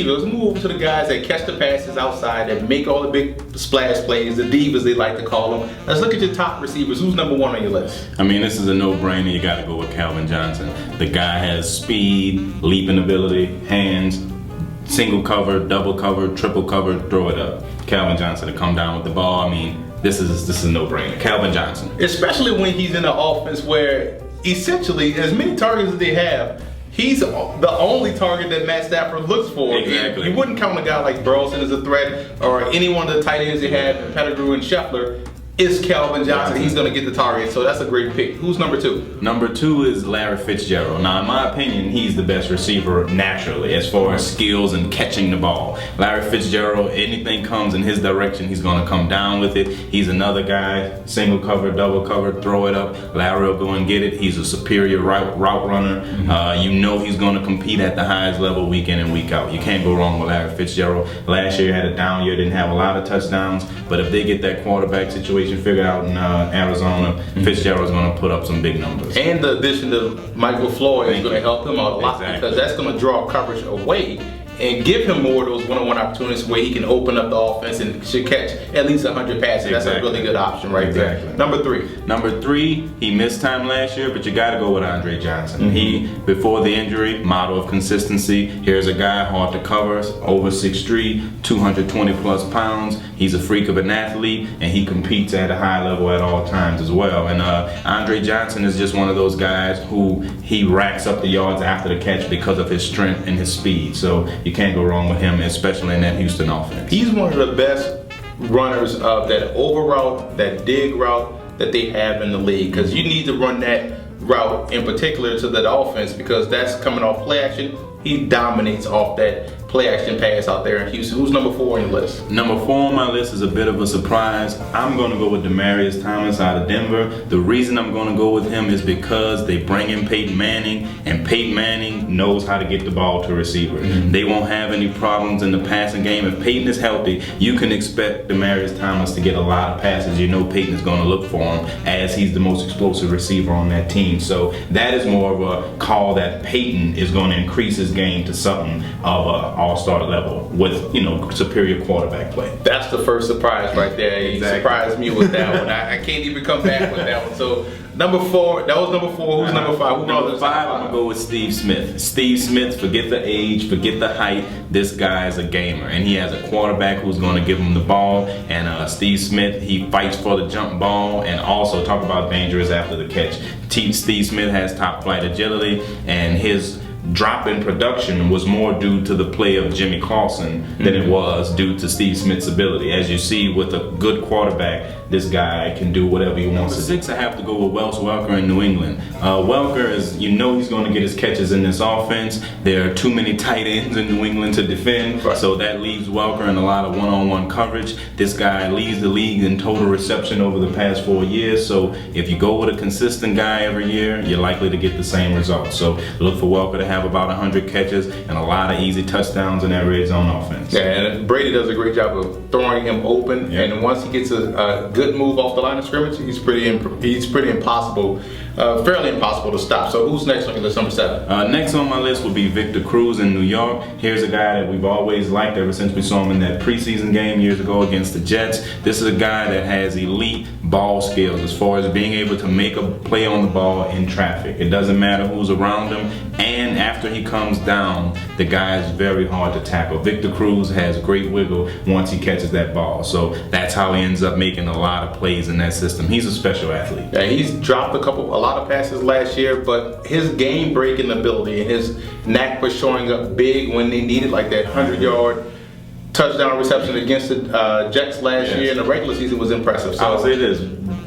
Let's move over to the guys that catch the passes outside, that make all the big splash plays, the divas they like to call them. Let's look at your top receivers. Who's number one on your list? I mean, this is a no-brainer. You got to go with Calvin Johnson. The guy has speed, leaping ability, hands, single cover, double cover, triple cover, throw it up. Calvin Johnson to come down with the ball. I mean, this is a no-brainer. Calvin Johnson. Especially when he's in an offense where essentially, as many targets as they have, he's the only target that Matt Stafford looks for. Exactly. You wouldn't count a guy like Burleson as a threat, or any one of the tight ends they have, Pettigrew and Scheffler. Is Calvin Johnson. He's going to get the target, so that's a great pick. Who's number two? Number two is Larry Fitzgerald. Now, in my opinion, he's the best receiver naturally as far as skills and catching the ball. Larry Fitzgerald, anything comes in his direction, he's going to come down with it. He's another guy, single cover, double cover, throw it up. Larry will go and get it. He's a superior route runner. You know he's going to compete at the highest level week in and week out. You can't go wrong with Larry Fitzgerald. Last year had a down year, didn't have a lot of touchdowns, but if they get that quarterback situation figured out in Arizona, Fitzgerald's going to put up some big numbers. And the addition to Michael Floyd is going to help him out a lot, Exactly. because that's going to draw coverage away and give him more of those one-on-one opportunities where he can open up the offense and should catch at least 100 passes. That's a really good option right there. Number three. Number three, he missed time last year, but you got to go with Andre Johnson. He, before the injury, model of consistency. Here's a guy hard to cover, over 6'3", 220 plus pounds. He's a freak of an athlete, and he competes at a high level at all times as well. And Andre Johnson is just one of those guys who he racks up the yards after the catch because of his strength and his speed. So you can't go wrong with him, especially in that Houston offense. He's one of the best runners of that over route, that dig route that they have in the league, because you need to run that route in particular to that offense, because that's coming off play action. He dominates off that play action pass out there in Houston. Who's number four on your list? Number four on my list is a bit of a surprise. I'm going to go with Demaryius Thomas out of Denver. The reason I'm going to go with him is because they bring in Peyton Manning, and Peyton Manning knows how to get the ball to receivers. They won't have any problems in the passing game. If Peyton is healthy, you can expect Demaryius Thomas to get a lot of passes. You know Peyton is going to look for him, as he's the most explosive receiver on that team. So that is more of a call that Peyton is going to increase his game to something of a all-star level with, superior quarterback play. That's the first surprise right there. You Exactly. surprised me with that one. I can't even come back with that one. So number four, that was number four. Who's number five? Number five, I'm going to go with Steve Smith. Steve Smith, forget the age, forget the height. This guy is a gamer, and he has a quarterback who's going to give him the ball. And Steve Smith, he fights for the jump ball, and also talk about dangerous after the catch. Steve Smith has top flight agility, and his drop in production was more due to the play of Jimmy Clausen than it was due to Steve Smith's ability. As you see, with a good quarterback, this guy can do whatever he wants. Number six, I have to go with Wes Welker in New England. Welker is, he's going to get his catches in this offense. There are too many tight ends in New England to defend, so that leaves Welker in a lot of one-on-one coverage. This guy leads the league in total reception over the past 4 years, so if you go with a consistent guy every year, you're likely to get the same results. So look for Welker to have about 100 catches and a lot of easy touchdowns in that red zone offense. Yeah, and Brady does a great job of throwing him open, and once he gets a good move off the line of scrimmage, he's pretty impossible, fairly impossible to stop. So who's next on your list, number seven? Next on my list will be Victor Cruz in New York. Here's a guy that we've always liked ever since we saw him in that preseason game years ago against the Jets. This is a guy that has elite ball skills as far as being able to make a play on the ball in traffic. It doesn't matter who's around him, and after he comes down, the guy is very hard to tackle. Victor Cruz has great wiggle once he catches that ball, so that's how he ends up making a lot of plays in that system. He's a special athlete. Yeah, he's dropped a lot of passes last year, but his game breaking ability and his knack for showing up big when they needed, like that 100-yard touchdown reception against the Jets last year in the regular season, was impressive. So I'll say this,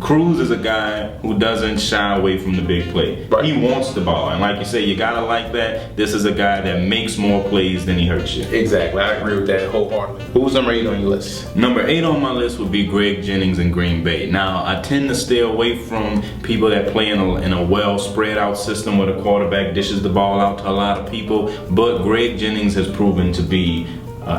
Cruz is a guy who doesn't shy away from the big play. Right. He wants the ball, and like you say, you gotta like that. This is a guy that makes more plays than he hurts you. Exactly, I agree with that wholeheartedly. Who's number 8 on your list? Number 8 on my list would be Greg Jennings in Green Bay. Now, I tend to stay away from people that play in a well spread out system where the quarterback dishes the ball out to a lot of people, but Greg Jennings has proven to be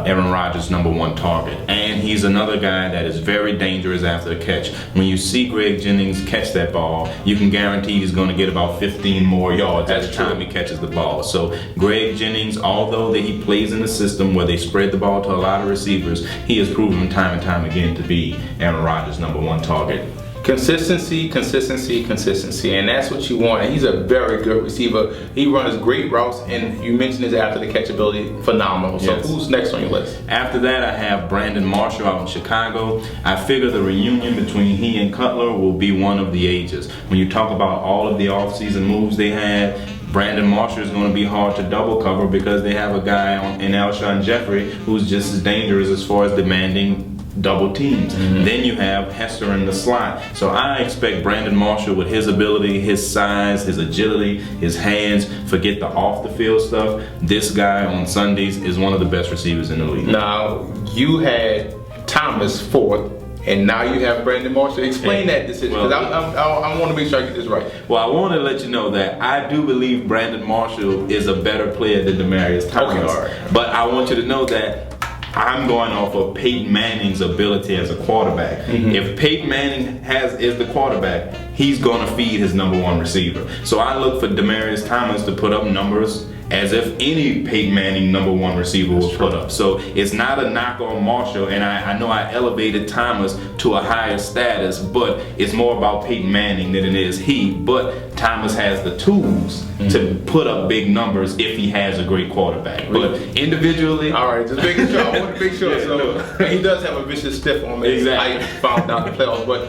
Aaron Rodgers' #1 target. And he's another guy that is very dangerous after the catch. When you see Greg Jennings catch that ball, you can guarantee he's going to get about 15 more yards at the time he catches the ball. So Greg Jennings, although that he plays in the system where they spread the ball to a lot of receivers, he has proven time and time again to be Aaron Rodgers' #1 target. Consistency, consistency, consistency, and that's what you want. And he's a very good receiver. He runs great routes, and you mentioned his after the catch ability, phenomenal. So who's next on your list? After that, I have Brandon Marshall out in Chicago. I figure the reunion between he and Cutler will be one of the ages. When you talk about all of the offseason moves they had, Brandon Marshall is going to be hard to double cover because they have a guy in Alshon Jeffrey who's just as dangerous as far as demanding double teams. Then you have Hester in the slot. So I expect Brandon Marshall, with his ability, his size, his agility, his hands, forget the off the field stuff, this guy on Sundays is one of the best receivers in the league. Now, you had Thomas fourth, and now you have Brandon Marshall. Explain that decision, because I want to make sure I get this right. Well, I want to let you know that I do believe Brandon Marshall is a better player than Demaryius Thomas. Okay, all right. But I want you to know that I'm going off of Peyton Manning's ability as a quarterback. If Peyton Manning is the quarterback, he's going to feed his #1 receiver. So I look for Demaryius Thomas to put up numbers as if any Peyton Manning #1 receiver would put up. So it's not a knock on Marshall, and I know I elevated Thomas to a higher status, but it's more about Peyton Manning than it is he. But Thomas has the tools to put up big numbers if he has a great quarterback. But individually, all right, just making sure. I want to make sure. Yeah, So he does have a vicious stiff on me. Exactly. I found out the playoffs, but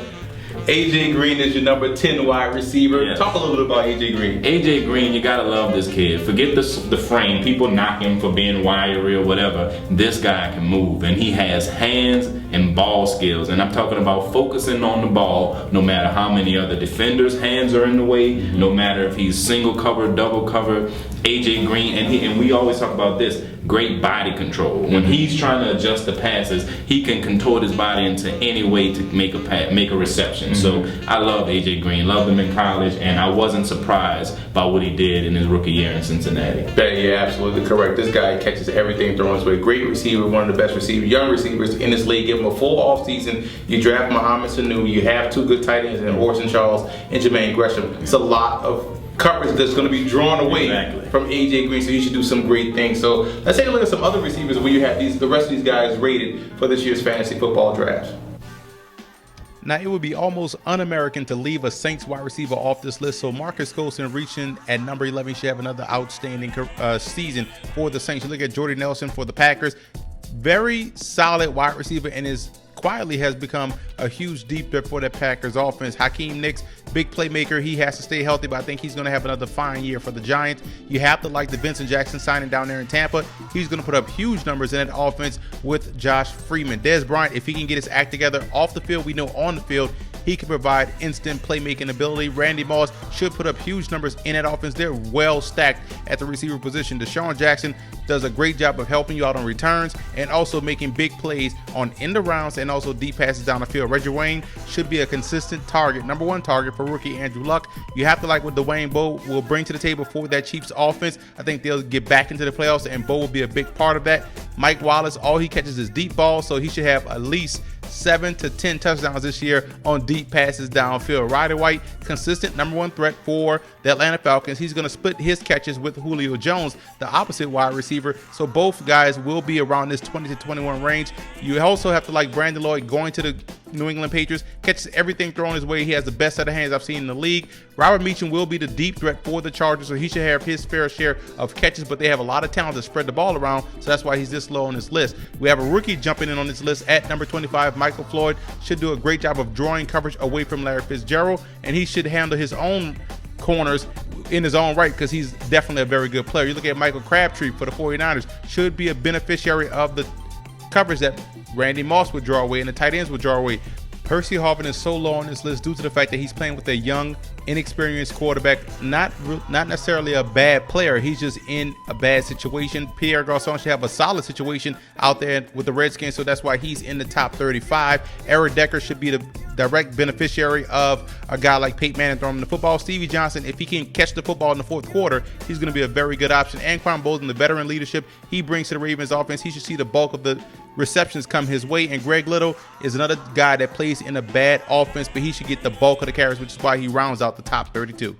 AJ Green is your #10 wide receiver. Yes. Talk a little bit about AJ Green. AJ Green, you gotta love this kid. Forget the frame. People knock him for being wiry or whatever. This guy can move, and he has hands and ball skills. And I'm talking about focusing on the ball, no matter how many other defenders' hands are in the way, no matter if he's single cover, double cover. AJ Green, and we always talk about this, great body control. When he's trying to adjust the passes, he can contort his body into any way to make a reception. So I love AJ Green, loved him in college, and I wasn't surprised by what he did in his rookie year in Cincinnati. Yeah, absolutely correct. This guy catches everything thrown his way. Great receiver, one of the best receivers, young receivers in this league. Give him a full offseason. You draft Mohamed Sanu. You have 2 good tight ends in Orson Charles and Jermaine Gresham. It's a lot of coverage that's going to be drawn away from AJ Green, so you should do some great things. So let's take a look at some other receivers where you have the rest of these guys rated for this year's fantasy football draft. Now, it would be almost un-American to leave a Saints wide receiver off this list, so Marcus Golson reaching at number 11 should have another outstanding season for the Saints. You look at Jordy Nelson for the Packers, very solid wide receiver, and quietly has become a huge deep threat for that Packers offense. Hakeem Nicks, big playmaker. He has to stay healthy, but I think he's going to have another fine year for the Giants. You have to like the Vincent Jackson signing down there in Tampa. He's going to put up huge numbers in that offense with Josh Freeman. Dez Bryant, if he can get his act together off the field, we know on the field, he can provide instant playmaking ability. Randy Moss should put up huge numbers in that offense. They're well stacked at the receiver position. Deshaun Jackson does a great job of helping you out on returns and also making big plays on end arounds and also deep passes down the field. Reggie Wayne should be a consistent target, #1 target for rookie Andrew Luck. You have to like what Dwayne Bowe will bring to the table for that Chiefs offense. I think they'll get back into the playoffs, and Bowe will be a big part of that. Mike Wallace, all he catches is deep balls, so he should have at least 7 to 10 touchdowns this year on deep passes downfield. Ryder White, consistent #1 threat for the Atlanta Falcons. He's going to split his catches with Julio Jones, the opposite wide receiver. So both guys will be around this 20 to 21 range. You also have to like Brandon Lloyd going to the New England Patriots, catches everything thrown his way. He has the best set of hands I've seen in the league. Robert Meacham will be the deep threat for the Chargers, so he should have his fair share of catches, but they have a lot of talent to spread the ball around, so that's why he's this low on this list. We have a rookie jumping in on this list at number 25. Michael Floyd should do a great job of drawing coverage away from Larry Fitzgerald, and he should handle his own corners in his own right because he's definitely a very good player. You look at Michael Crabtree for the 49ers, should be a beneficiary of the coverage that Randy Moss would draw away and the tight ends would draw away. Percy Harvin is so low on this list due to the fact that he's playing with a young, inexperienced quarterback, not necessarily a bad player. He's just in a bad situation. Pierre Garçon should have a solid situation out there with the Redskins, so that's why he's in the top 35. Eric Decker should be the direct beneficiary of a guy like Peyton Manning throwing him the football. Stevie Johnson, if he can catch the football in the fourth quarter, he's going to be a very good option. Anquan Boldin, the veteran leadership he brings to the Ravens offense, he should see the bulk of the receptions come his way. And Greg Little is another guy that plays in a bad offense, but he should get the bulk of the carries, which is why he rounds out the top 32.